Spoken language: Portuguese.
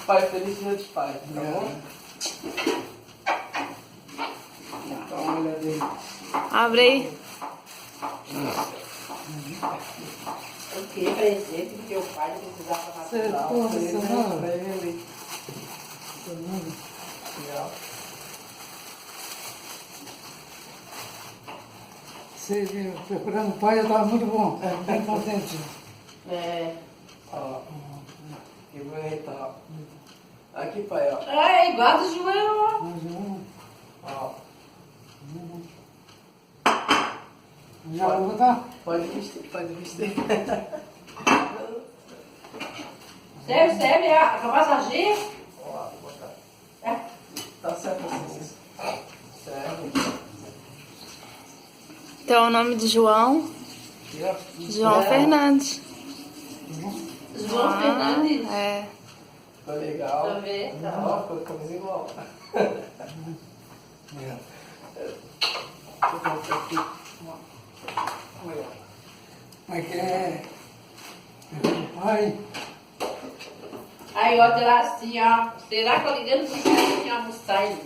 Pai, feliz dia de pai, tá bom? Então, olha dele. Abre aí. Eu queria presente porque o pai precisava natural. Pra ele. Legal. Você procurando o pai, eu estava muito bom, bem contente. É. Ó, que bonito, ó. Aqui, pai, ó. É igual do João. Ó. Já vou botar? Pode vestir, pode vestir. Serve a massageia? Ó, vou botar. É. Tá certo assim. Certo. Então, o nome de João. Aqui, ó. João Fernandes. João Fernandes. É. Ficou legal. Deixa eu ver. Tá. Ó, ficou camisa igual. Vou colocar aqui. Olha. Mas que é pai. Aí, ó, terá assim, ó. Será que eu liguei no sistema de almoçar ele?